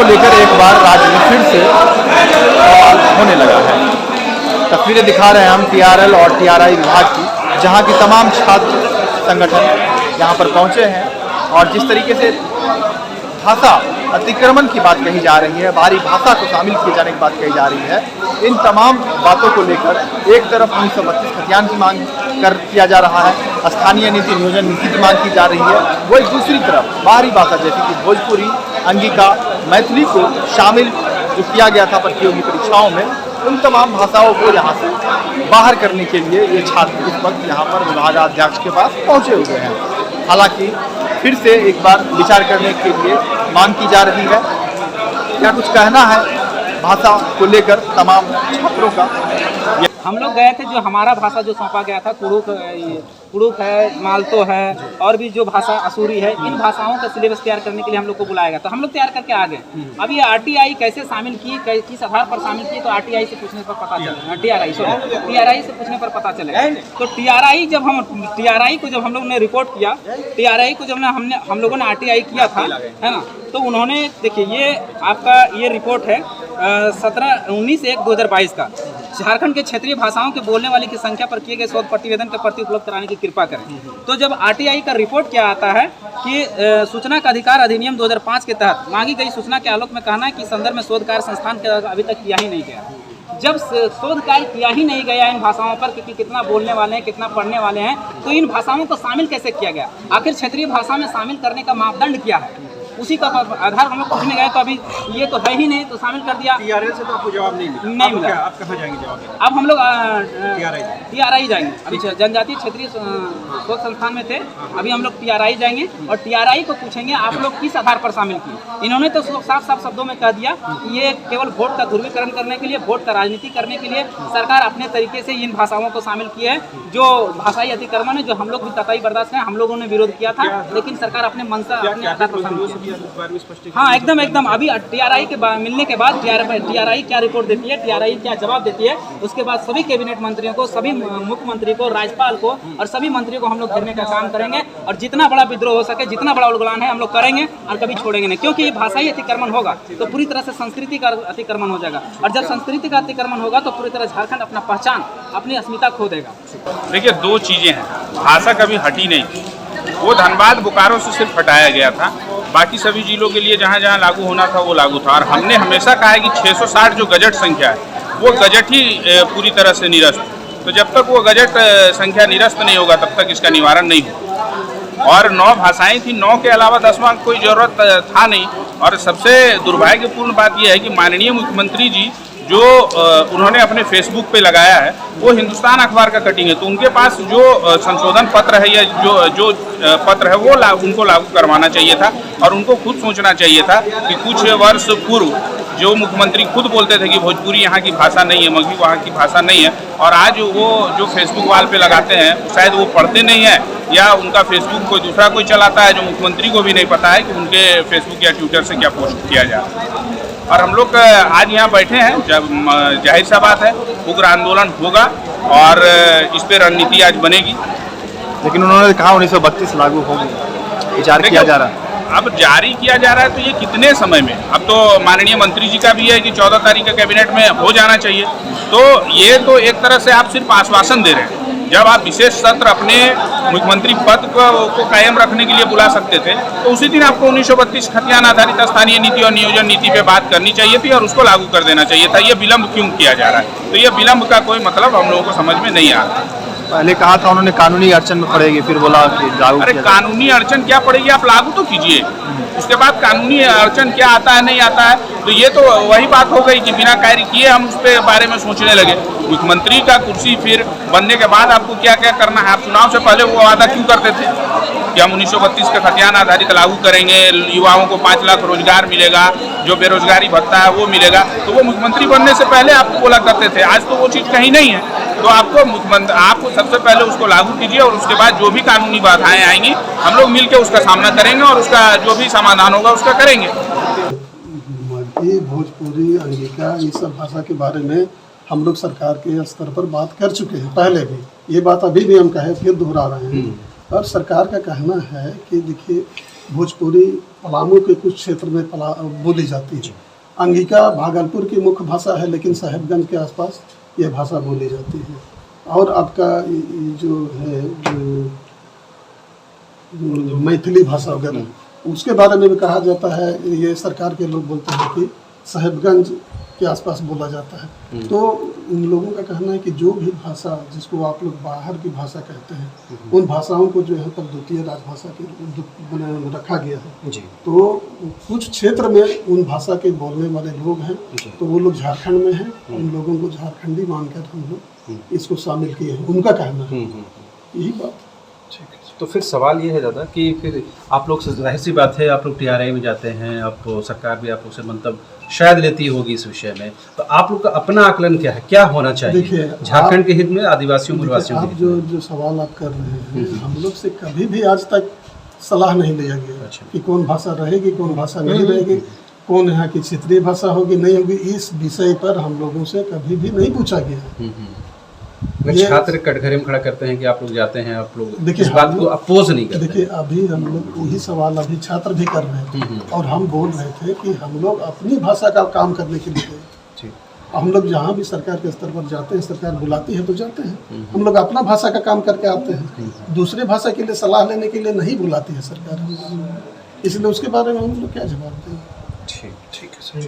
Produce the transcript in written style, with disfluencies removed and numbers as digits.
को लेकर एक बार राज्य में फिर से होने लगा है। तस्वीरें दिखा रहे हैं हम टीआरएल और टीआरआई विभाग की, जहां की तमाम छात्र संगठन यहां पर पहुंचे हैं और जिस तरीके से भाषा अतिक्रमण की बात कही जा रही है, बाहरी भाषा को शामिल किए जाने की बात कही जा रही है, इन तमाम बातों को लेकर एक तरफ 1932 खतियान की मांग किया जा रहा है, स्थानीय नीति नियोजन नीति की मांग की जा रही है, वही दूसरी तरफ बाहरी भाषा जैसे कि भोजपुरी, अंगिका, मैथिली को शामिल जो किया गया था प्रतियोगी परीक्षाओं में, उन तमाम भाषाओं को यहाँ से बाहर करने के लिए ये छात्र इस वक्त यहाँ पर विभागाध्यक्ष के पास पहुँचे हुए हैं। हालांकि फिर से एक बार विचार करने के लिए मांग की जा रही है। क्या कुछ कहना है भाषा को लेकर तमाम छात्रों का? हम लोग गए थे, जो हमारा भाषा जो सौंपा गया था, कुड़ुक है, मालतो है और भी जो भाषा असुरी है, इन भाषाओं का सिलेबस तैयार करने के लिए हम लोग को बुलाया गया। तो हम लोग तैयार करके आ गए। अभी आरटीआई कैसे शामिल की, किस आधार पर शामिल की, तो आरटीआई से पूछने पर पता चलेगा, टीआरआई से पूछने पर पता चलेगा। तो टीआरआई को जब हम लोग ने रिपोर्ट किया, टीआरआई को जब हम लोगों ने आरटीआई किया था, है ना, तो उन्होंने देखिए ये आपका ये रिपोर्ट है 19/1/2022 का। झारखंड के क्षेत्रीय भाषाओं के बोलने वाले की संख्या पर किए गए शोध प्रतिवेदन के प्रति उपलब्ध कराने की कृपा करें। तो जब आरटीआई का रिपोर्ट क्या आता है कि सूचना का अधिकार अधिनियम 2005 के तहत मांगी गई सूचना के आलोक में कहना है कि संदर्भ में शोध कार्य संस्थान के अभी तक किया ही नहीं गया। जब शोध कार्य किया ही नहीं गया इन भाषाओं पर कि कितना बोलने वाले हैं, कितना पढ़ने वाले हैं, तो इन भाषाओं को शामिल कैसे किया गया? आखिर क्षेत्रीय भाषा में शामिल करने का मापदंड क्या है? उसी का आधार हम लोग पूछने गए, तो अभी ये तो है ही नहीं, तो शामिल कर दिया। टीआरएल से तो आपको जवाब नहीं मिला। आप कहाँ जाएंगे जवाब? अब हम लोग टीआरआई जाएंगे। अभी जनजातीय क्षेत्रीय शोध संस्थान में थे, अभी हम लोग टीआरआई जाएंगे और टीआरआई को पूछेंगे आप लोग किस आधार पर शामिल किए। इन्होंने तो साफ साफ शब्दों में कह दिया कि ये केवल वोट का ध्रुवीकरण करने के लिए, वोट का राजनीति करने के लिए सरकार अपने तरीके से इन भाषाओं को शामिल की है। जो भाषाई अतिक्रमण है, जो हम लोग भी कतई बर्दाश्त हैं, हम लोगों ने विरोध किया था, लेकिन सरकार अपने मन से अपने आधार पर शामिल किया। हाँ, एकदम अभी टीआरआई के मिलने के बाद टीआरआई क्या रिपोर्ट देती है, टीआरआई क्या जवाब देती है, उसके बाद सभी कैबिनेट मंत्रियों को, सभी मुख्यमंत्री को, राज्यपाल को और सभी मंत्रियों को हम लोग घेरने का काम करेंगे और जितना बड़ा विद्रोह हो सके, जितना बड़ा उलगलान है, हम लोग करेंगे और कभी छोड़ेंगे नहीं। क्योंकि ये भाषाई अतिक्रमण होगा तो पूरी तरह से संस्कृति का अतिक्रमण हो जाएगा, और जब संस्कृति का अतिक्रमण होगा तो पूरी तरह झारखंड अपना पहचान, अपनी अस्मिता खो देगा। देखिए, दो चीजें हैं, भाषा कभी हटी नहीं थी, वो धनबाद बोकारो से सिर्फ हटाया गया था, बाकी सभी जिलों के लिए जहाँ जहाँ लागू होना था वो लागू था। और हमने हमेशा कहा है कि 660 जो गजट संख्या है वो गजट ही पूरी तरह से निरस्त, तो जब तक वो गजट संख्या निरस्त नहीं होगा तब तक इसका निवारण नहीं होगा। और 9 भाषाएं थी, 9 के अलावा 10वां कोई जरूरत था नहीं। और सबसे दुर्भाग्यपूर्ण बात यह है कि माननीय मुख्यमंत्री जी जो उन्होंने अपने फेसबुक पे लगाया है वो हिंदुस्तान अखबार का कटिंग है, तो उनके पास जो संशोधन पत्र है या जो पत्र है वो उनको लागू करवाना चाहिए था। और उनको खुद सोचना चाहिए था कि कुछ वर्ष पूर्व जो मुख्यमंत्री खुद बोलते थे कि भोजपुरी यहाँ की भाषा नहीं है, मगही वहाँ की भाषा नहीं है, और आज वो जो फेसबुक वाल पे लगाते हैं शायद वो पढ़ते नहीं है या उनका फेसबुक कोई दूसरा कोई चलाता है, जो मुख्यमंत्री को भी नहीं पता है कि उनके फेसबुक या ट्विटर से क्या पोस्ट किया जा रहा है। और हम लोग आज यहाँ बैठे हैं, जब जाहिर सा बात है उग्र आंदोलन होगा और इस पर रणनीति आज बनेगी। लेकिन उन्होंने कहा 1932 लागू होगी, विचार किया जा रहा है। अब जारी किया जा रहा है, तो ये कितने समय में? अब तो माननीय मंत्री जी का भी है कि 14 तारीख का कैबिनेट में हो जाना चाहिए। तो ये तो एक तरह से आप सिर्फ आश्वासन दे रहे हैं। जब आप विशेष सत्र अपने मुख्यमंत्री पद को कायम रखने के लिए बुला सकते थे, तो उसी दिन आपको 1932 खतियान आधारित स्थानीय नीति और नियोजन नीति पे बात करनी चाहिए थी और उसको लागू कर देना चाहिए था। ये विलम्ब क्यों किया जा रहा है? तो ये विलम्ब का कोई मतलब हम लोगों को समझ में नहीं आ रहा। पहले कहा था उन्होंने कानूनी अड़चन में पड़ेगी, फिर बोला कि लागू। अरे कानूनी अड़चन क्या पड़ेगी, आप लागू तो कीजिए, उसके बाद कानूनी अड़चन क्या आता है नहीं आता है, तो ये तो वही बात हो गई कि बिना कार्य किए हम उस पर बारे में सोचने लगे। मुख्यमंत्री का कुर्सी फिर बनने के बाद आपको क्या क्या करना है? आप चुनाव से पहले वो वादा क्यों करते थे कि हम 1932 का खतियान आधारित लागू करेंगे, युवाओं को 5 लाख रोजगार मिलेगा, जो बेरोजगारी भत्ता है वो मिलेगा, तो वो मुख्यमंत्री बनने से पहले आपको बोला करते थे। आज तो वो चीज़ कहीं नहीं है, तो आपको सबसे पहले उसको लागू कीजिए और उसके बाद जो भी कानूनी बाधाएं आएंगी हम लोग मिलकर उसका सामना करेंगे और उसका जो भी समाधान होगा उसका करेंगे। मगही, भोजपुरी, अंगिका, ये सब भाषा के बारे में हम लोग सरकार के स्तर पर बात कर चुके हैं पहले भी। ये बात अभी भी हम कहे फिर दोहरा रहे हैं। और सरकार का कहना है कि देखिए भोजपुरी पलामू के कुछ क्षेत्र में बोली जाती है। अंगिका भागलपुर की मुख्य भाषा है, लेकिन साहेबगंज के आसपास ये भाषा बोली जाती है। और आपका जो है मैथिली भाषा वगैरह, उसके बारे में भी कहा जाता है, ये सरकार के लोग बोलते हैं कि साहेबगंज के आसपास बोला जाता है। तो इन लोगों का कहना है कि जो भी भाषा जिसको आप लोग बाहर की भाषा कहते हैं, उन भाषाओं को जो है पर द्वितीय राजभाषा के रखा गया है जी। तो कुछ क्षेत्र में उन भाषा के बोलने वाले लोग हैं, तो वो लोग झारखंड में हैं, उन लोगों को झारखंडी मानकर हम लोग इसको शामिल किए हैं, उनका कहना है यही बात। ठीक है, तो फिर सवाल ये है दादा कि फिर आप लोग, जाहिर सी बात है, आप लोग टीआरआई में जाते हैं, आप सरकार भी आप लोग से मंतव्य शायद लेती होगी इस विषय में, तो आप लोग का अपना आकलन क्या है, क्या होना चाहिए देखिए झारखंड के हित में, आदिवासियों गुरवासियों के आप हित में? जो सवाल आप कर रहे हैं, हम लोग से कभी भी आज तक सलाह नहीं लिया गया कि कौन भाषा रहेगी, कौन भाषा नहीं रहेगी, कौन यहाँ की क्षेत्रीय भाषा होगी नहीं होगी, इस विषय पर हम लोगों से कभी भी नहीं पूछा गया। छात्र कटघरे में खड़ा करते हैं कि आप लोग जाते हैं, आप लोग देखिए इस बात को अपोज नहीं करते। देखिए अभी हम लोग वही सवाल अभी छात्र भी कर रहे थे और हम बोल रहे थे कि हम लोग अपनी भाषा का काम करने के लिए गए। हम लोग जहाँ भी सरकार के स्तर पर जाते हैं, सरकार बुलाती है तो जाते हैं, हम लोग अपना भाषा का काम करके आते हैं, दूसरे भाषा के लिए सलाह लेने के लिए नहीं बुलाती है सरकार, इसलिए उसके बारे में हम लोग क्या जवाब दें। ठीक है सर।